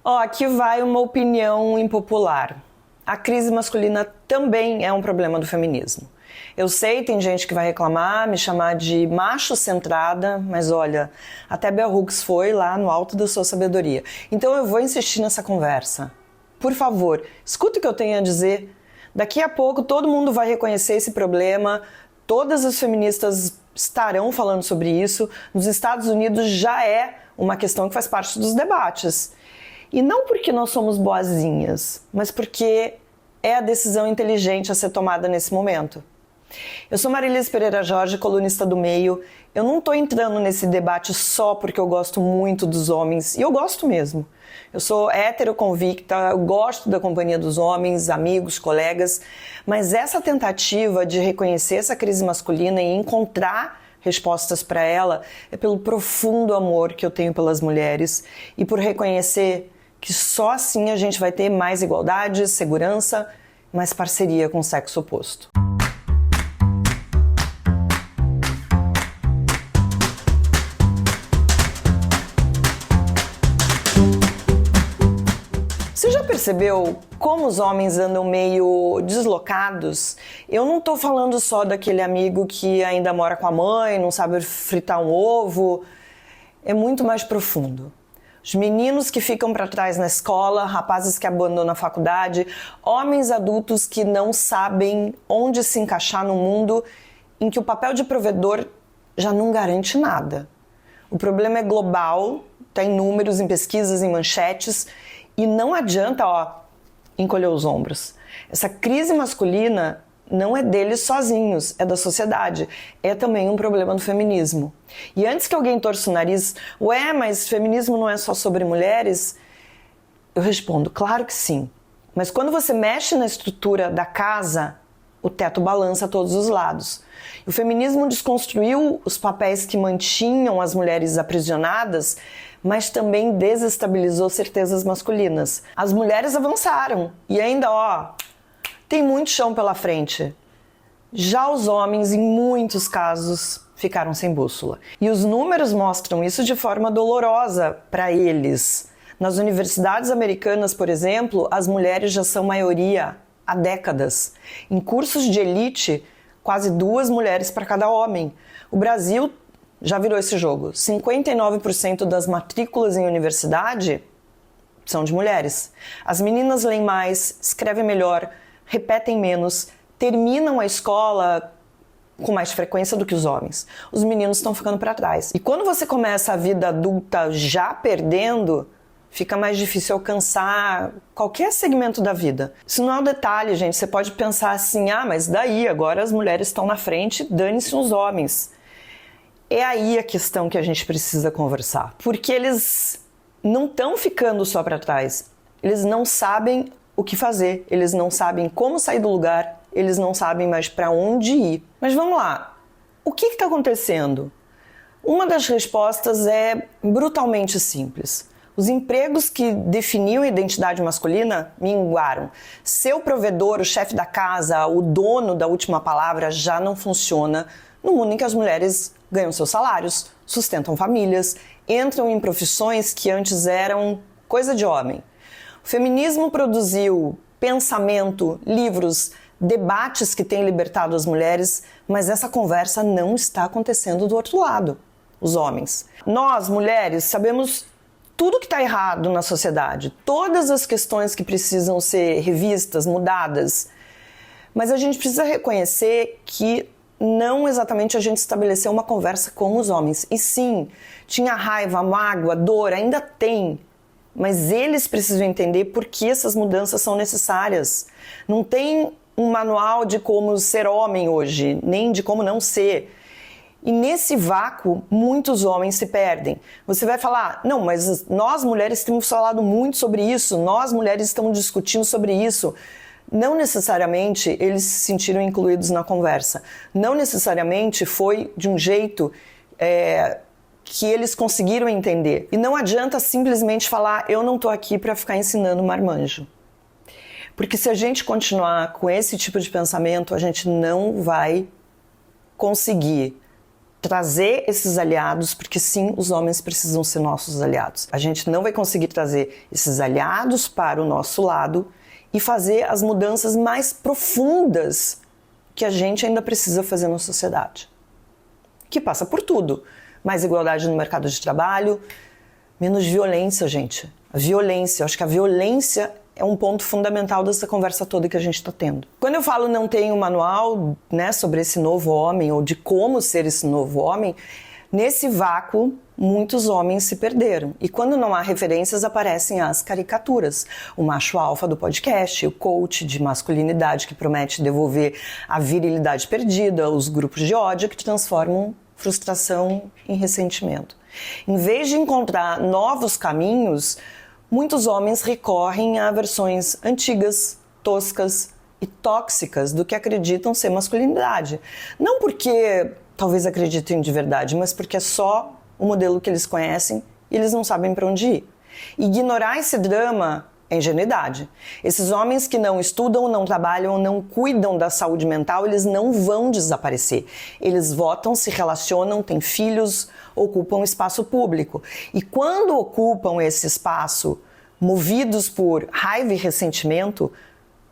Ó, aqui vai uma opinião impopular. A crise masculina também é um problema do feminismo. Eu sei, tem gente que vai reclamar, me chamar de macho-centrada, mas olha, até Bell Hooks foi lá no alto da sua sabedoria. Então eu vou insistir nessa conversa. Por favor, escuta o que eu tenho a dizer. Daqui a pouco todo mundo vai reconhecer esse problema, todas as feministas estarão falando sobre isso. Nos Estados Unidos já é uma questão que faz parte dos debates. E não porque nós somos boazinhas, mas porque é a decisão inteligente a ser tomada nesse momento. Eu sou Marilise Pereira Jorge, colunista do Meio. Eu não estou entrando nesse debate só porque eu gosto muito dos homens, e eu gosto mesmo. Eu sou hétero convicta, eu gosto da companhia dos homens, amigos, colegas, mas essa tentativa de reconhecer essa crise masculina e encontrar respostas para ela é pelo profundo amor que eu tenho pelas mulheres e por reconhecer que só assim a gente vai ter mais igualdade, segurança, mais parceria com o sexo oposto. Você já percebeu como os homens andam meio deslocados? Eu não tô falando só daquele amigo que ainda mora com a mãe, não sabe fritar um ovo. É muito mais profundo. Os meninos que ficam para trás na escola, rapazes que abandonam a faculdade, homens adultos que não sabem onde se encaixar no mundo em que o papel de provedor já não garante nada. O problema é global, tá em números, em pesquisas, em manchetes, e não adianta, encolher os ombros. Essa crise masculina não é deles sozinhos, é da sociedade. É também um problema do feminismo. E antes que alguém torça o nariz, mas feminismo não é só sobre mulheres? Eu respondo, claro que sim. Mas quando você mexe na estrutura da casa, o teto balança a todos os lados. O feminismo desconstruiu os papéis que mantinham as mulheres aprisionadas, mas também desestabilizou certezas masculinas. As mulheres avançaram e ainda, tem muito chão pela frente. Já os homens, em muitos casos, ficaram sem bússola. E os números mostram isso de forma dolorosa para eles. Nas universidades americanas, por exemplo, as mulheres já são maioria há décadas. Em cursos de elite, quase 2 mulheres para cada homem. O Brasil já virou esse jogo. 59% das matrículas em universidade são de mulheres. As meninas leem mais, escrevem melhor, repetem menos, terminam a escola com mais frequência do que os homens. Os meninos estão ficando para trás. E quando você começa a vida adulta já perdendo, fica mais difícil alcançar qualquer segmento da vida. Isso não é um detalhe, gente. Você pode pensar assim, mas daí agora as mulheres estão na frente, dane-se os homens. É aí a questão que a gente precisa conversar. Porque eles não estão ficando só para trás. Eles não sabem o que fazer. Eles não sabem como sair do lugar. Eles não sabem mais para onde ir. Mas vamos lá. O que está acontecendo? Uma das respostas é brutalmente simples. Os empregos que definiam a identidade masculina minguaram. Ser o provedor, o chefe da casa, o dono da última palavra já não funciona no mundo em que as mulheres ganham seus salários, sustentam famílias, entram em profissões que antes eram coisa de homem. O feminismo produziu pensamento, livros, debates que têm libertado as mulheres, mas essa conversa não está acontecendo do outro lado, os homens. Nós, mulheres, sabemos tudo que está errado na sociedade, todas as questões que precisam ser revistas, mudadas, mas a gente precisa reconhecer que não exatamente a gente estabeleceu uma conversa com os homens. E sim, tinha raiva, mágoa, dor, ainda tem. Mas eles precisam entender por que essas mudanças são necessárias. Não tem um manual de como ser homem hoje, nem de como não ser. E nesse vácuo, muitos homens se perdem. Você vai falar, não, mas nós mulheres temos falado muito sobre isso, nós mulheres estamos discutindo sobre isso. Não necessariamente eles se sentiram incluídos na conversa. Não necessariamente foi de um jeito que eles conseguiram entender. E não adianta simplesmente falar, eu não estou aqui para ficar ensinando marmanjo. Porque se a gente continuar com esse tipo de pensamento, a gente não vai conseguir trazer esses aliados, porque sim, os homens precisam ser nossos aliados. A gente não vai conseguir trazer esses aliados para o nosso lado e fazer as mudanças mais profundas que a gente ainda precisa fazer na sociedade. Que passa por tudo. Mais igualdade no mercado de trabalho, menos violência, gente. A violência, eu acho que a violência é um ponto fundamental dessa conversa toda que a gente está tendo. Quando eu falo não tem um manual, né, sobre esse novo homem ou de como ser esse novo homem, nesse vácuo muitos homens se perderam. E quando não há referências, aparecem as caricaturas. O macho alfa do podcast, o coach de masculinidade que promete devolver a virilidade perdida, os grupos de ódio que transformam frustração em ressentimento. Em vez de encontrar novos caminhos, muitos homens recorrem a versões antigas, toscas e tóxicas do que acreditam ser masculinidade. Não porque talvez acreditem de verdade, mas porque é só o modelo que eles conhecem e eles não sabem para onde ir. Ignorar esse drama é ingenuidade. Esses homens que não estudam, não trabalham, não cuidam da saúde mental, eles não vão desaparecer. Eles votam, se relacionam, têm filhos, ocupam espaço público. E quando ocupam esse espaço, movidos por raiva e ressentimento,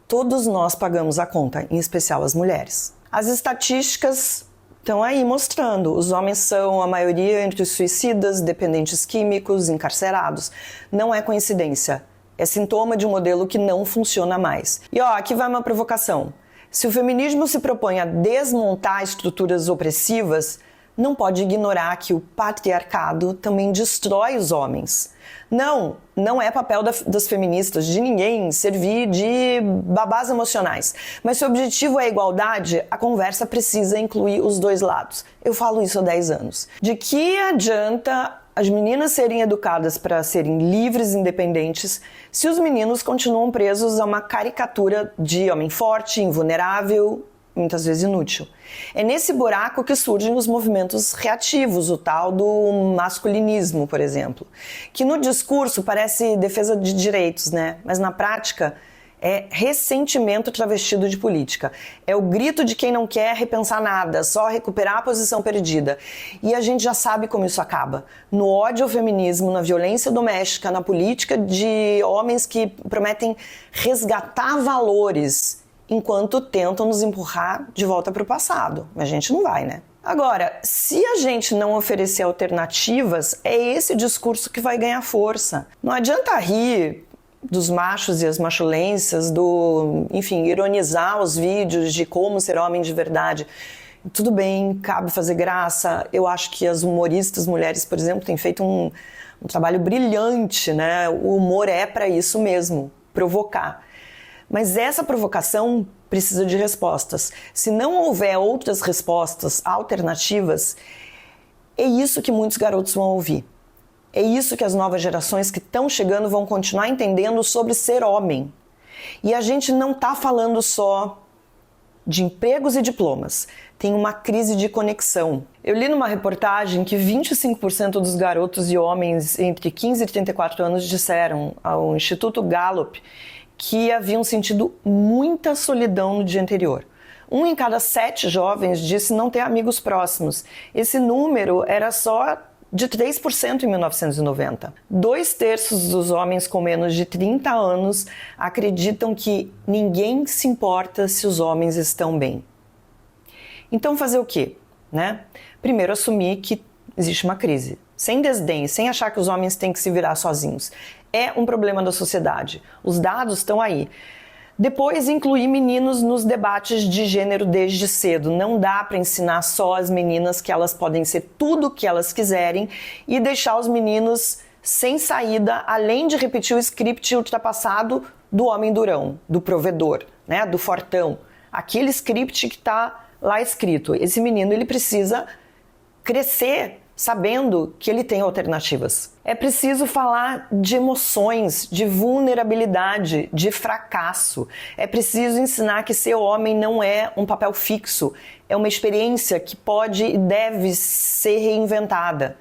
todos nós pagamos a conta, em especial as mulheres. As estatísticas estão aí mostrando. Os homens são a maioria entre os suicidas, dependentes químicos, encarcerados. Não é coincidência. É sintoma de um modelo que não funciona mais. E aqui vai uma provocação. Se o feminismo se propõe a desmontar estruturas opressivas, não pode ignorar que o patriarcado também destrói os homens. Não é papel das feministas, de ninguém, servir de babás emocionais. Mas se o objetivo é a igualdade, a conversa precisa incluir os dois lados. Eu falo isso há 10 anos. De que adianta as meninas serem educadas para serem livres e independentes se os meninos continuam presos a uma caricatura de homem forte, invulnerável, muitas vezes inútil? É nesse buraco que surgem os movimentos reativos, o tal do masculinismo, por exemplo, que no discurso parece defesa de direitos, né? Mas na prática é ressentimento travestido de política. É o grito de quem não quer repensar nada, só recuperar a posição perdida. E a gente já sabe como isso acaba. No ódio ao feminismo, na violência doméstica, na política de homens que prometem resgatar valores enquanto tentam nos empurrar de volta para o passado. Mas a gente não vai, né? Agora, se a gente não oferecer alternativas, é esse discurso que vai ganhar força. Não adianta rir dos machos e as machulências, enfim, ironizar os vídeos de como ser homem de verdade. Tudo bem, cabe fazer graça. Eu acho que as humoristas mulheres, por exemplo, têm feito um trabalho brilhante, né? O humor é para isso mesmo, provocar. Mas essa provocação precisa de respostas. Se não houver outras respostas alternativas, é isso que muitos garotos vão ouvir. É isso que as novas gerações que estão chegando vão continuar entendendo sobre ser homem. E a gente não está falando só de empregos e diplomas. Tem uma crise de conexão. Eu li numa reportagem que 25% dos garotos e homens entre 15 e 34 anos disseram ao Instituto Gallup que haviam sentido muita solidão no dia anterior. 1 em cada 7 jovens disse não ter amigos próximos. Esse número era só de 3% em 1990. 2/3 dos homens com menos de 30 anos acreditam que ninguém se importa se os homens estão bem. Então fazer o quê? Primeiro assumir que existe uma crise. Sem desdém, sem achar que os homens têm que se virar sozinhos. É um problema da sociedade. Os dados estão aí. Depois, incluir meninos nos debates de gênero desde cedo. Não dá para ensinar só as meninas que elas podem ser tudo o que elas quiserem e deixar os meninos sem saída, além de repetir o script ultrapassado do homem durão, do provedor, do fortão. Aquele script que está lá escrito. Esse menino ele precisa crescer sabendo que ele tem alternativas. É preciso falar de emoções, de vulnerabilidade, de fracasso. É preciso ensinar que ser homem não é um papel fixo, é uma experiência que pode e deve ser reinventada.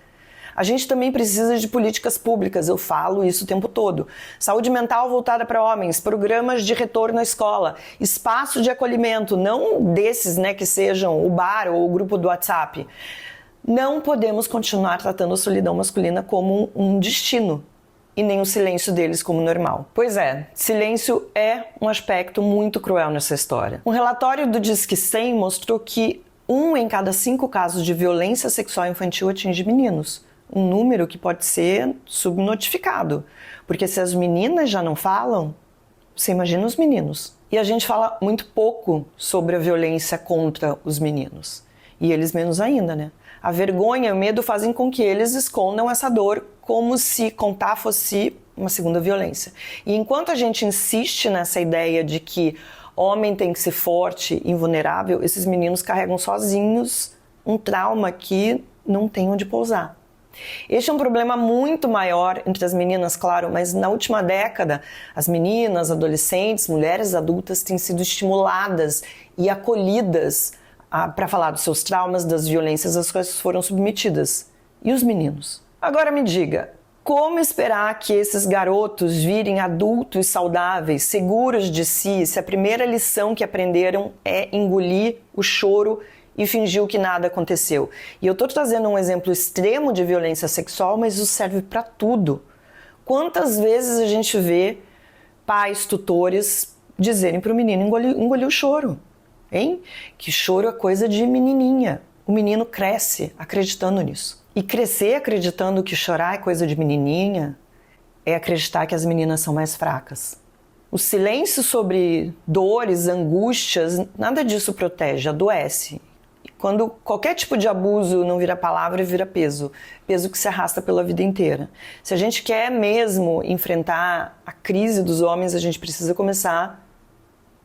A gente também precisa de políticas públicas, eu falo isso o tempo todo. Saúde mental voltada para homens, programas de retorno à escola, espaço de acolhimento, não desses que sejam o bar ou o grupo do WhatsApp. Não podemos continuar tratando a solidão masculina como um destino e nem o silêncio deles como normal. Pois é, silêncio é um aspecto muito cruel nessa história. Um relatório do Disque 100 mostrou que 1 em cada 5 casos de violência sexual infantil atinge meninos. Um número que pode ser subnotificado, porque se as meninas já não falam, você imagina os meninos. E a gente fala muito pouco sobre a violência contra os meninos. E eles menos ainda, né? A vergonha e o medo fazem com que eles escondam essa dor como se contar fosse uma segunda violência. E enquanto a gente insiste nessa ideia de que homem tem que ser forte e invulnerável, esses meninos carregam sozinhos um trauma que não tem onde pousar. Este é um problema muito maior entre as meninas, claro, mas na última década as meninas, adolescentes, mulheres adultas têm sido estimuladas e acolhidas para falar dos seus traumas, das violências às quais foram submetidas. E os meninos? Agora me diga, como esperar que esses garotos virem adultos saudáveis, seguros de si, se a primeira lição que aprenderam é engolir o choro e fingir que nada aconteceu? E eu estou trazendo um exemplo extremo de violência sexual, mas isso serve para tudo. Quantas vezes a gente vê pais, tutores dizerem para o menino engolir o choro? Hein? Que choro é coisa de menininha. O menino cresce acreditando nisso. E crescer acreditando que chorar é coisa de menininha é acreditar que as meninas são mais fracas. O silêncio sobre dores, angústias, nada disso protege, adoece. Quando qualquer tipo de abuso não vira palavra, vira peso. Peso que se arrasta pela vida inteira. Se a gente quer mesmo enfrentar a crise dos homens, a gente precisa começar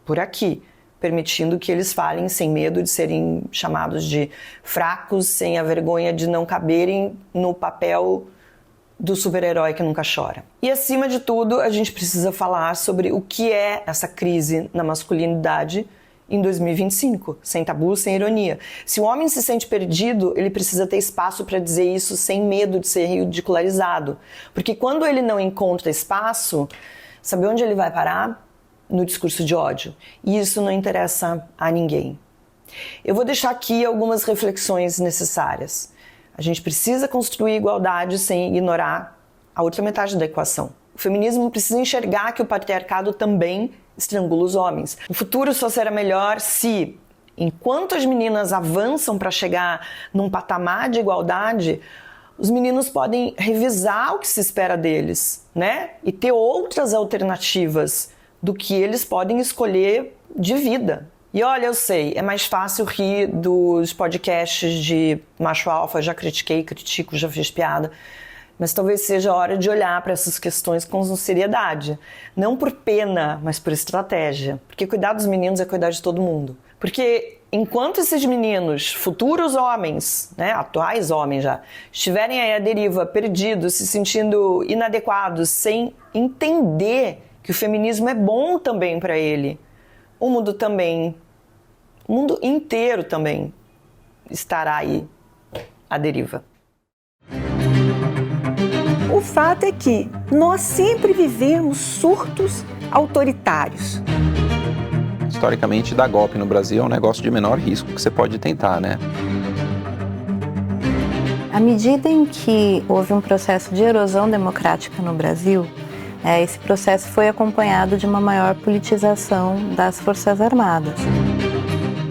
por aqui, permitindo que eles falem sem medo de serem chamados de fracos, sem a vergonha de não caberem no papel do super-herói que nunca chora. E acima de tudo, a gente precisa falar sobre o que é essa crise na masculinidade em 2025, sem tabu, sem ironia. Se o homem se sente perdido, ele precisa ter espaço para dizer isso sem medo de ser ridicularizado. Porque quando ele não encontra espaço, sabe onde ele vai parar? No discurso de ódio. E isso não interessa a ninguém. Eu vou deixar aqui algumas reflexões necessárias. A gente precisa construir igualdade sem ignorar a outra metade da equação. O feminismo precisa enxergar que o patriarcado também estrangula os homens. O futuro só será melhor se, enquanto as meninas avançam para chegar num patamar de igualdade, os meninos podem revisar o que se espera deles, né? E ter outras alternativas do que eles podem escolher de vida. E olha, eu sei, é mais fácil rir dos podcasts de macho alfa, já critiquei, critico, já fiz piada, mas talvez seja a hora de olhar para essas questões com seriedade. Não por pena, mas por estratégia. Porque cuidar dos meninos é cuidar de todo mundo. Porque enquanto esses meninos, futuros homens, né, atuais homens já, estiverem aí à deriva, perdidos, se sentindo inadequados, sem entender que o feminismo é bom também para ele, o mundo inteiro também estará aí à deriva. O fato é que nós sempre vivemos surtos autoritários. Historicamente, dar golpe no Brasil é um negócio de menor risco que você pode tentar, né? À medida em que houve um processo de erosão democrática no Brasil, esse processo foi acompanhado de uma maior politização das Forças Armadas.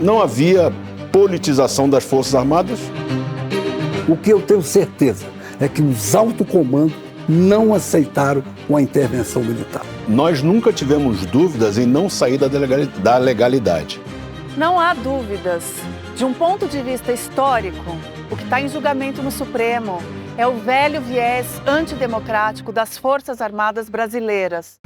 Não havia politização das Forças Armadas? O que eu tenho certeza é que os altos comandos não aceitaram uma intervenção militar. Nós nunca tivemos dúvidas em não sair da legalidade. Não há dúvidas. De um ponto de vista histórico, o que está em julgamento no Supremo é o velho viés antidemocrático das Forças Armadas brasileiras.